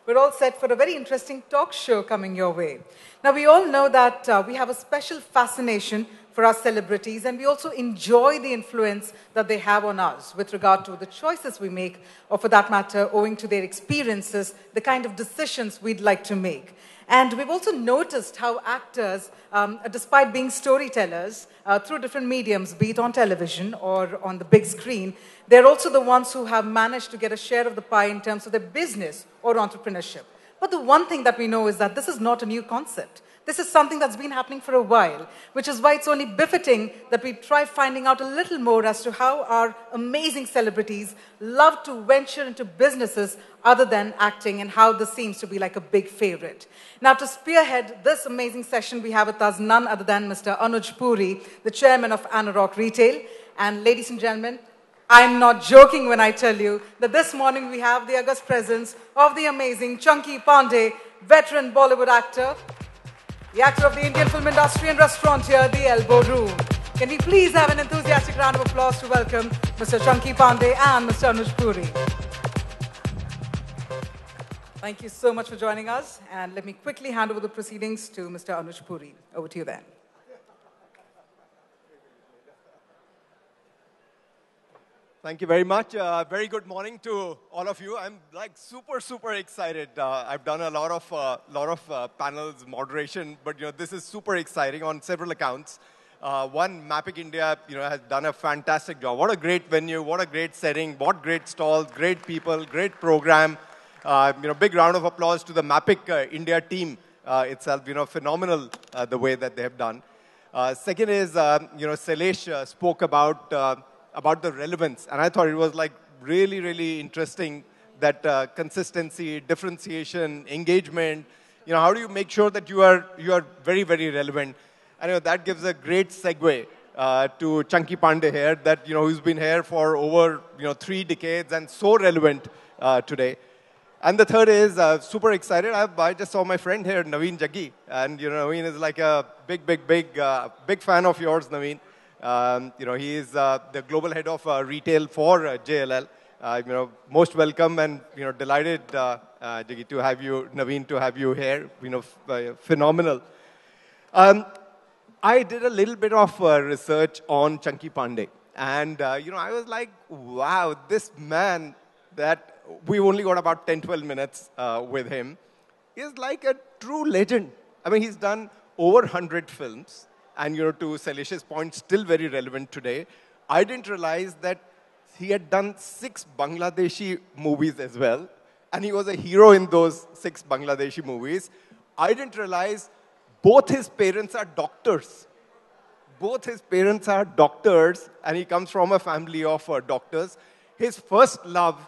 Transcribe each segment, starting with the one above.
we're all set for a very interesting talk show coming your way. Now, we all know that we have a special fascination for our celebrities, and we also enjoy the influence that they have on us with regard to the choices we make, or for that matter, owing to their experiences, the kind of decisions we'd like to make. And we've also noticed how actors, despite being storytellers through different mediums, be it on television or on the big screen, they're also the ones who have managed to get a share of the pie in terms of their business or entrepreneurship. But the one thing that we know is that this is not a new concept. This is something that's been happening for a while, which is why it's only befitting that we try finding out a little more as to how our amazing celebrities love to venture into businesses other than acting, and how this seems to be like a big favorite. Now, to spearhead this amazing session, we have with us none other than Mr. Anuj Puri, the chairman of Anurok Retail. And ladies and gentlemen, I'm not joking when I tell you that this morning we have the august presence of the amazing Akki Panday, veteran Bollywood actor, the actor of the Indian film industry and restaurateur, the Elbo room. Can we please have an enthusiastic round of applause to welcome Mr. Akki Pasta and Mr. Anuj Puri. Thank you so much for joining us. And let me quickly hand over the proceedings to Mr. Anuj Puri. Over to you then. Thank you very much. Very good morning to all of you. I'm like super excited. I've done a lot of panels, moderation, but this is super exciting on several accounts. One, Mapping India, has done a fantastic job. What a great venue, what a great setting, what great stalls, great people, great program. Big round of applause to the Mapping India team itself. Phenomenal the way that they have done. Second is, Sailesh spoke about the relevance. And I thought it was like really interesting that consistency, differentiation, engagement. How do you make sure that you are very relevant? And that gives a great segue to Akki Pasta here, that who's been here for over 3 decades and so relevant today. And the third is super excited. I just saw my friend here, Naveen Jaggi, and Naveen is like a big fan of yours, Naveen. He is the global head of retail for JLL. Most welcome and delighted, Jaggi, to have you, Naveen, to have you here. Phenomenal. I did a little bit of research on Akki Pasta, and I was like, wow, this man that we've only got about 10-12 minutes with him is like a true legend. I mean, he's done over 100 films. And to Sailesh's point, still very relevant today. I didn't realize that he had done 6 Bangladeshi movies as well. And he was a hero in those 6 Bangladeshi movies. I didn't realize both his parents are doctors. Both his parents are doctors, and he comes from a family of doctors. His first love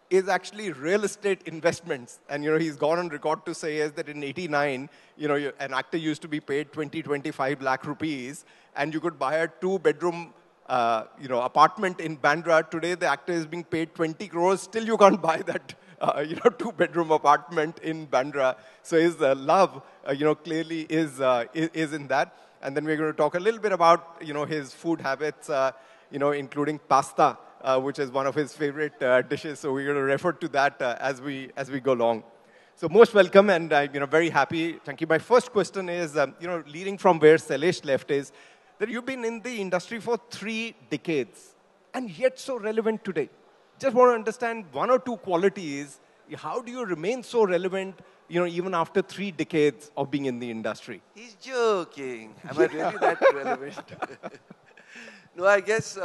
is actually real estate investments. And, he's gone on record to say is that in '89, an actor used to be paid 20-25 lakh rupees, and you could buy a 2-bedroom, apartment in Bandra. Today, the actor is being paid 20 crores. Still, you can't buy that, 2-bedroom apartment in Bandra. So his love, clearly is in that. And then we're going to talk a little bit about, his food habits, including pasta. Which is one of his favorite dishes. So we're going to refer to that as we go along. So most welcome, and very happy. Thank you. My first question is, leading from where Sailesh left, is that you've been in the industry for 3 decades, and yet so relevant today. Just want to understand 1 or 2 qualities. How do you remain so relevant, even after 3 decades of being in the industry? He's joking. Am I really that relevant? No, I guess.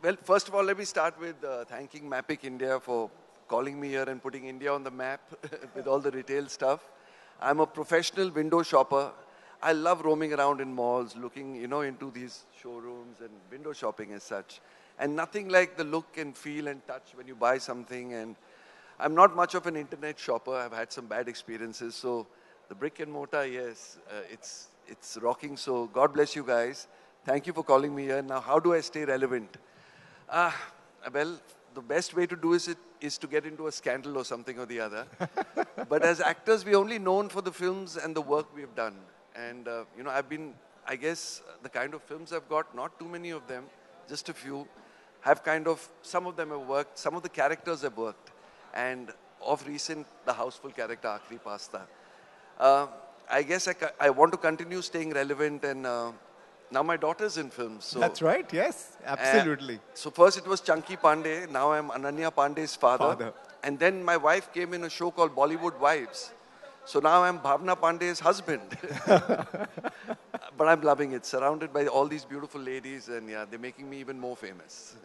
Well, first of all, let me start with thanking Mapping India for calling me here and putting India on the map with all the retail stuff. I'm a professional window shopper. I love roaming around in malls, looking, into these showrooms and window shopping as such. And nothing like the look and feel and touch when you buy something. And I'm not much of an internet shopper. I've had some bad experiences. So the brick and mortar, yes, it's rocking. So God bless you guys. Thank you for calling me here. Now, how do I stay relevant? Well, the best way to do is to get into a scandal or something or the other. But as actors, we're only known for the films and the work we've done. And, I guess, the kind of films I've got, not too many of them, just a few, some of them have worked, some of the characters have worked. And of recent, the houseful character Akki Pasta. I guess I want to continue staying relevant, and now my daughter's in films. So, That's right, yes, absolutely. so first it was Chunky Panday, now I'm Ananya Pandey's father. And then my wife came in a show called Bollywood Wives. So now I'm Bhavna Pandey's husband. But I'm loving it, surrounded by all these beautiful ladies, and yeah, they're making me even more famous.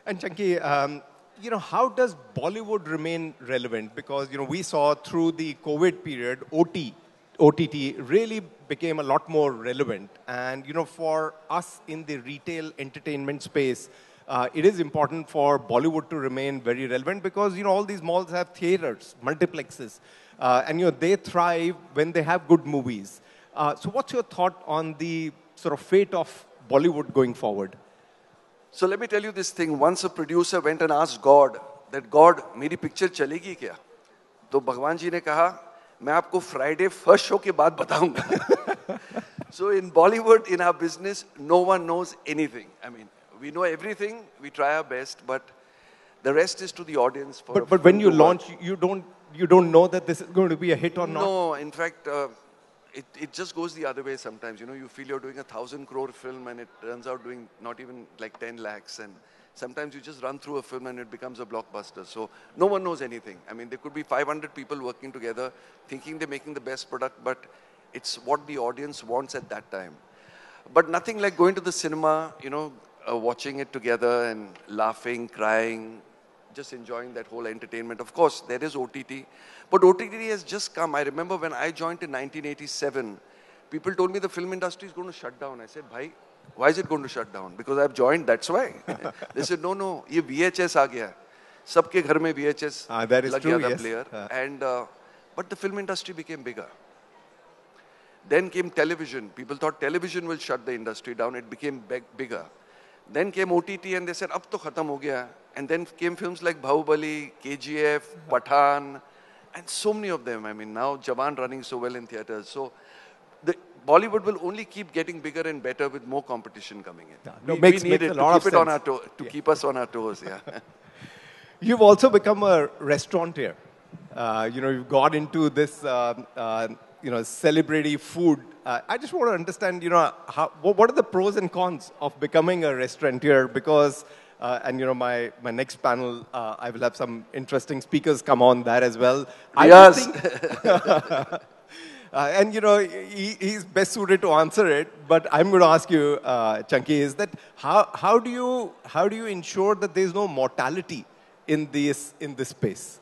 And Chunky, how does Bollywood remain relevant? Because, we saw through the COVID period, OTT really became a lot more relevant. And, for us in the retail entertainment space, it is important for Bollywood to remain very relevant because, all these malls have theaters, multiplexes, and, they thrive when they have good movies. So what's your thought on the sort of fate of Bollywood going forward? So let me tell you this thing. Once a producer went and asked God that, God, मेरी picture चलेगी क्या? तो भगवान जी ने कहा, मैं आपको Friday first show के बाद बताऊंगा. So in Bollywood, in our business, no one knows anything. I mean, we know everything, we try our best, but the rest is to the audience. But when you launch, you don't know that this is going to be a hit or not? No, in fact, it just goes the other way sometimes. You feel you're doing 1,000 crore film and it turns out doing not even like 10 lakhs. And sometimes you just run through a film and it becomes a blockbuster. So no one knows anything. I mean, there could be 500 people working together thinking they're making the best product, but it's what the audience wants at that time. But nothing like going to the cinema, watching it together and laughing, crying, just enjoying that whole entertainment. Of course, there is OTT, but OTT has just come. I remember when I joined in 1987, people told me the film industry is going to shut down. I said, Bhai, why is it going to shut down? Because I've joined, that's why. They said, no, ये VHS आ गया. सबके घर में VHS that is लग true, गया था yes. player. And, but the film industry became bigger. Then came television. People thought television will shut the industry down. It became bigger. Then came OTT and they said, ab to khatam ho gaya. And then came films like Bahubali, KGF, Pathan, and so many of them. I mean, now Jawan running so well in theaters. So the Bollywood will only keep getting bigger and better with more competition coming in. No, we makes need a it lot of to keep it on sense. our keep us on our toes. Yeah. You've also become a restaurateur. You've got into this, celebrity food. I just want to understand, what are the pros and cons of becoming a restaurateur? Because, my next panel, I will have some interesting speakers come on that as well. Yes. And, he's best suited to answer it. But I'm going to ask you, Chunky, is that how do you ensure that there's no mortality in this space?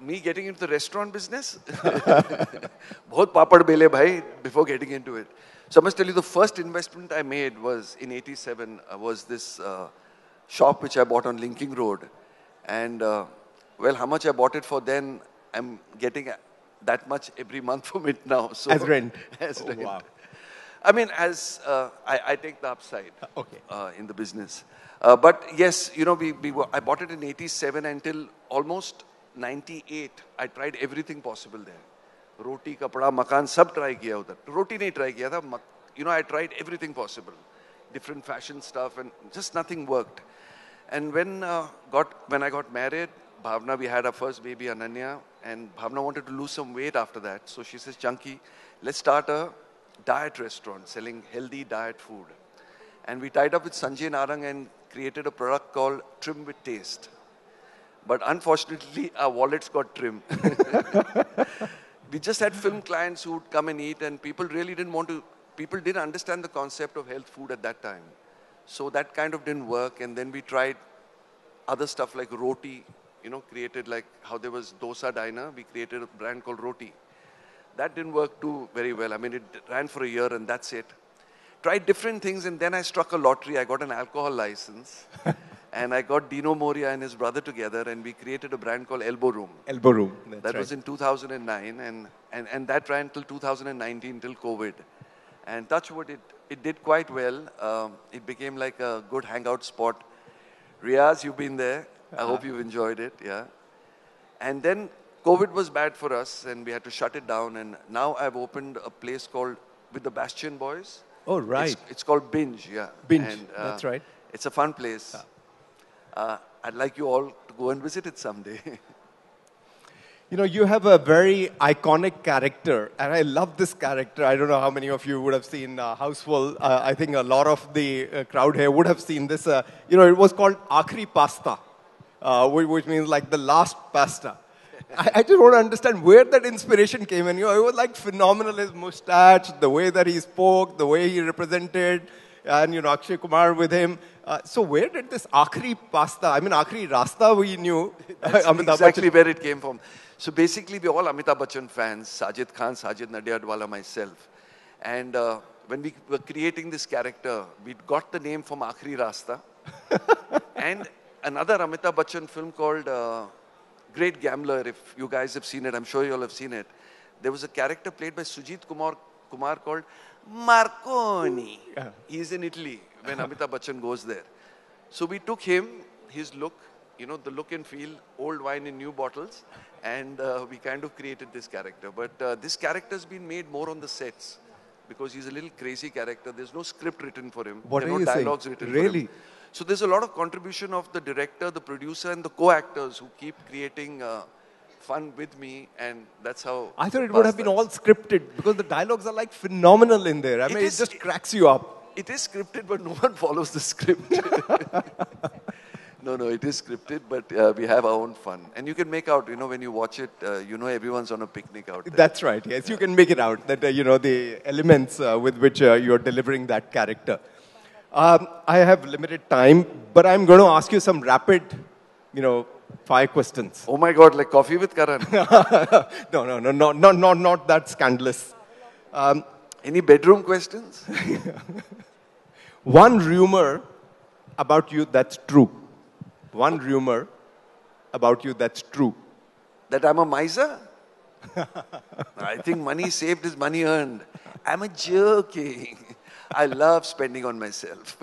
Me getting into the restaurant business? बहुत पापड़ बेले भाई before getting into it. So I must tell you, the first investment I made was in '87. Was this shop which I bought on Linking Road, and how much I bought it for then? I'm getting that much every month from it now. So as rent. As rent. Wow. I mean, as I take the upside. Okay. In the business. But yes, I bought it in '87 until almost '98. I tried everything possible there. Roti, kapda, makan, sab try kiya udhar. Roti nahi try kiya tha. I tried everything possible. Different fashion stuff, and just nothing worked. And when I got married, Bhavna, we had our first baby, Ananya, and Bhavna wanted to lose some weight after that. So she says, Chunky, let's start a diet restaurant selling healthy diet food. And we tied up with Sanjay Narang and created a product called Trim with Taste. But unfortunately, our wallets got trim. We just had film clients who would come and eat, and people didn't understand the concept of health food at that time. So that kind of didn't work. And then we tried other stuff like Roti, created like how there was Dosa Diner. We created a brand called Roti. That didn't work too very well. I mean, it ran for a year and that's it. Tried different things, and then I struck a lottery. I got an alcohol license. And I got Dino Moria and his brother together, and we created a brand called Elbo Room. Elbo Room, that's That right. was in 2009, and that ran till 2019, till COVID. And touch wood, it did quite well. It became like a good hangout spot. Riaz, you've been there. I hope you've enjoyed it, yeah. And then COVID was bad for us, and we had to shut it down. And now I've opened a place called, with the Bastion Boys. Oh, right. It's called Binge, yeah. Binge, And, that's right. It's a fun place. I'd like you all to to go and visit it someday. You know, you have a very iconic character, and I love this character. I don't know how many of you would have seen Houseful. I think a lot of the crowd here would have seen this. You know, it was called Akki Pasta, which means like the last pasta. I just want to understand where that inspiration came in. You know, it was like phenomenal, his mustache, the way that he spoke, the way he represented, and, you know, Akshay Kumar with him. So where did this Akki Pasta, I mean, Akki Rasta we knew. That's exactly where it came from. So basically, we're all Amitabh Bachchan fans, Sajid Khan, Sajid Nadiadwala, myself. And when we were creating this character, we got the name from Akhi Rasta. And another Amitabh Bachchan film called Great Gambler, if you guys have seen it, I'm sure you all have seen it. There was a character played by Sujit Kumar called Marconi. Yeah. He's in Italy when Amitabh Bachchan goes there. So we took him, his look, you know, the look and feel, old wine in new bottles, and we kind of created this character. But this character's been made more on the sets because he's a little crazy character. There's no script written for him. What there are are you no saying? dialogues written for Really? him. So there's a lot of contribution of the director, the producer, and the co-actors who keep creating fun with me, and that's how... I thought it would have been all scripted because the dialogues are like phenomenal in there. I mean, it just cracks you up. It is scripted, but no one follows the script. No, it is scripted, but we have our own fun. And you can make out, you know, when you watch it, you know everyone's on a picnic out there. That's right, yes. You can make it out, that, you know, the elements with which you're delivering that character. I have limited time, but I'm going to ask you some rapid, you know, 5 questions. Oh my God, like Coffee with Karan. No, not that scandalous. Any bedroom questions? One rumor about you that's true. One rumor about you that's true. That I'm a miser? I think money saved is money earned. I'm a joking. I love spending on myself.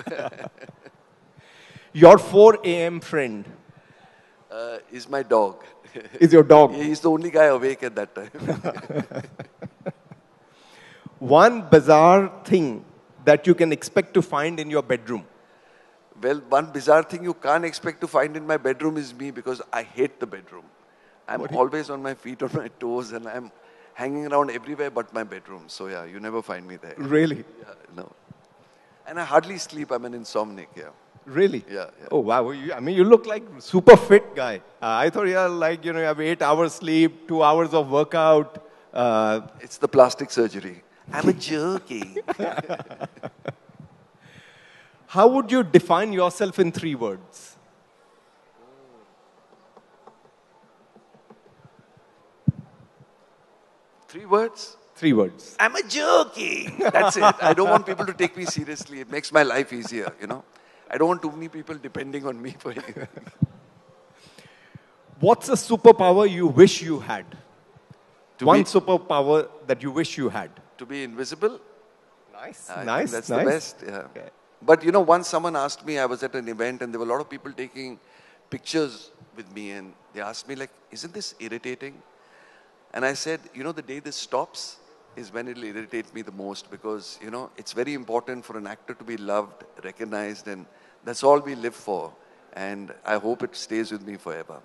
Your 4 a.m. friend Is my dog. is your dog. He's the only guy awake at that time. One bizarre thing that you can expect to find in your bedroom. Well, one bizarre thing you can't expect to find in my bedroom is me because I hate the bedroom. I'm always on my feet, on my toes, and I'm hanging around everywhere but my bedroom. So yeah, you never find me there. Really? Yeah, no. And I hardly sleep. I'm an insomniac, yeah. Really? Yeah. Oh, wow. I mean, you look like super fit guy. I thought you like, you know, you have 8 hours sleep, 2 hours of workout. It's the plastic surgery. I'm a joking. How would you define yourself in 3 words? Three words? 3 words. I'm a joking. That's it. I don't want people to take me seriously. It makes my life easier, you know. I don't want too many people depending on me for anything. What's a superpower you wish you had? One be- superpower that you wish you had. To be invisible? Nice, I nice, think that's nice. the best, yeah. Okay. But you know, once someone asked me, I was at an event and there were a lot of people taking pictures with me and they asked me like, isn't this irritating? And I said, you know, the day this stops is when it'll irritate me the most because, you know, it's very important for an actor to be loved, recognized, and that's all we live for. And I hope it stays with me forever.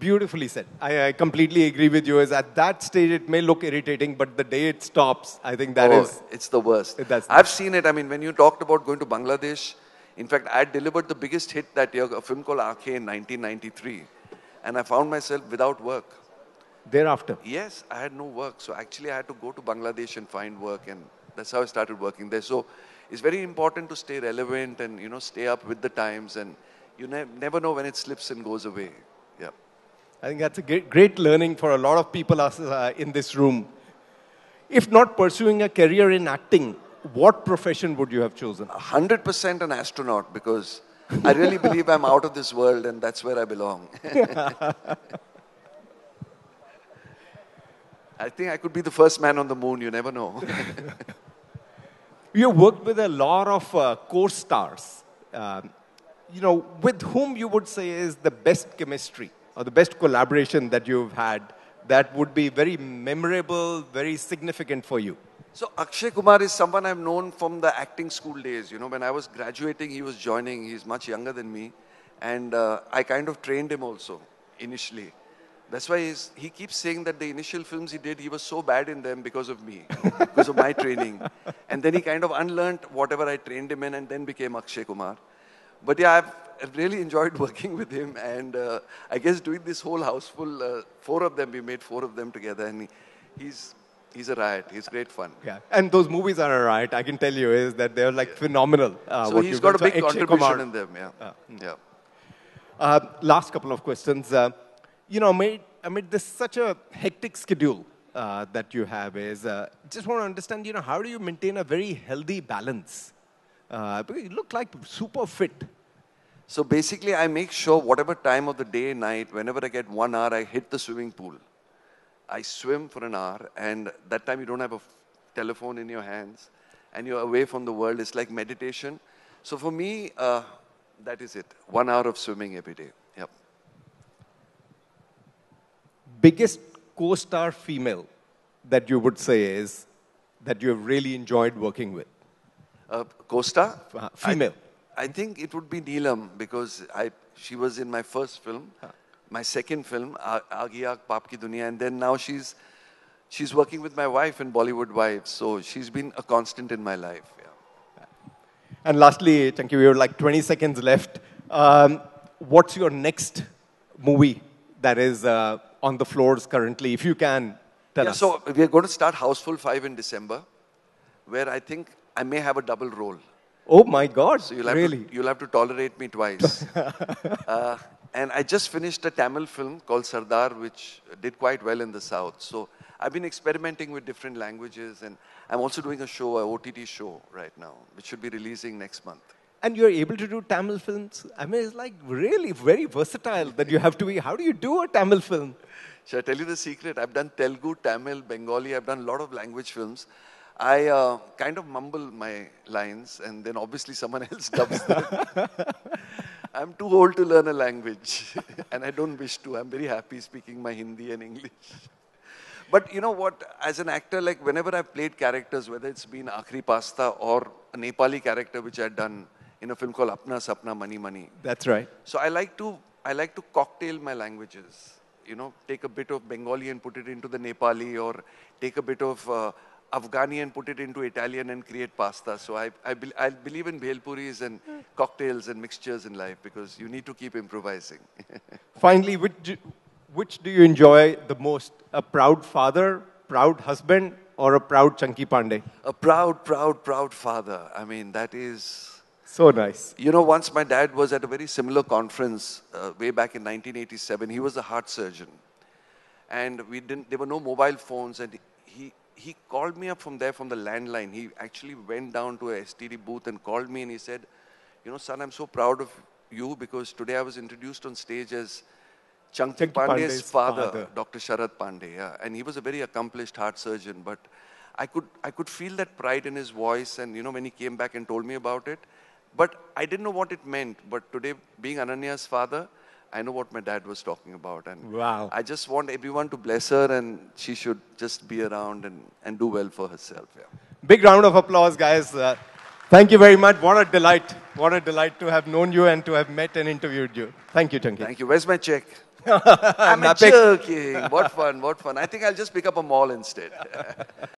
Beautifully said. I completely agree with you. Is at that stage it may look irritating, but the day it stops, I think that is. It's the worst. That's I've seen it. I mean, when you talked about going to Bangladesh, in fact, I delivered the biggest hit that year, a film called Akhe in 1993. And I found myself without work. Thereafter. Yes, I had no work. So actually I had to go to Bangladesh and find work. And that's how I started working there. So it's very important to stay relevant and, you know, stay up with the times. And you never know when it slips and goes away. Yeah. I think that's a great learning for a lot of people in this room. If not pursuing a career in acting, what profession would you have chosen? 100% an astronaut because I really believe I'm out of this world and that's where I belong. I think I could be the first man on the moon, you never know. You worked with a lot of co-stars. You know, with whom you would say is the best chemistry or the best collaboration that you've had that would be very memorable, very significant for you? So Akshay Kumar is someone I've known from the acting school days. You know, when I was graduating, he was joining. He's much younger than me. And I kind of trained him also, initially. That's why he keeps saying that the initial films he did, he was so bad in them because of me, because of my training. And then he kind of unlearned whatever I trained him in and then became Akshay Kumar. But yeah, I've really enjoyed working with him. And I guess doing this whole house full, four of them, we made four of them together. And he's a riot. He's great fun. Yeah, and those movies are a riot. I can tell you is that they're like phenomenal. So he's got a big contribution in them. Yeah. Last couple of questions. Amid this such a hectic schedule that you have just want to understand, how do you maintain a very healthy balance? Because you look like super fit. So basically, I make sure whatever time of the day, night, whenever I get 1 hour, I hit the swimming pool. I swim for an hour, and that time you don't have a telephone in your hands, and you're away from the world. It's like meditation. So for me, that is it. 1 hour of swimming every day. Yep. Biggest co-star female that you would say is that you have really enjoyed working with? Co-star? Female. I think it would be Neelam because she was in my first film, my second film, Aagi Aag Paap Ki Duniya, and then now she's working with my wife in Bollywood Wives, so she's been a constant in my life. Yeah. And lastly, Chunky, we have like 20 seconds left. What's your next movie that is on the floors currently, if you can tell us? So we're going to start Houseful 5 in December, where I think I may have a double role. Oh my God, so you'll have to tolerate me twice. And I just finished a Tamil film called Sardar, which did quite well in the South. So I've been experimenting with different languages, and I'm also doing a show, an OTT show right now, which should be releasing next month. And you're able to do Tamil films? I mean, it's like really very versatile that you have to be. How do you do a Tamil film? Shall I tell you the secret? I've done Telugu, Tamil, Bengali. I've done a lot of language films. I kind of mumble my lines, and then obviously someone else dubs them. I'm too old to learn a language, and I don't wish to. I'm very happy speaking my Hindi and English. But you know what? As an actor, like whenever I've played characters, whether it's been Akki Pasta or a Nepali character which I'd done in a film called Apna Sapna Mani Mani. That's right. So I like to cocktail my languages. Take a bit of Bengali and put it into the Nepali, or take a bit of Afghani and put it into Italian and create pasta. So I believe in bhelpuris and cocktails and mixtures in life because you need to keep improvising. Finally, which do you enjoy the most? A proud father, proud husband, or a proud Chunky Panday? A proud father. I mean, that is... So nice. Once my dad was at a very similar conference way back in 1987. He was a heart surgeon. And there were no mobile phones, and he called me up from the landline. He actually went down to a STD booth and called me, and he said, son, I'm so proud of you because today I was introduced on stage as Chunky Panday's father, Dr. Sharad Panday. Yeah. And he was a very accomplished heart surgeon, but I could feel that pride in his voice, and when he came back and told me about it. But I didn't know what it meant. But today, being Ananya's father, I know what my dad was talking about. And wow. I just want everyone to bless her, and she should just be around and do well for herself. Yeah. Big round of applause, guys. Thank you very much. What a delight. What a delight to have known you and to have met and interviewed you. Thank you, Chunky. Thank you. Where's my check? I'm joking. What fun. I think I'll just pick up a mall instead.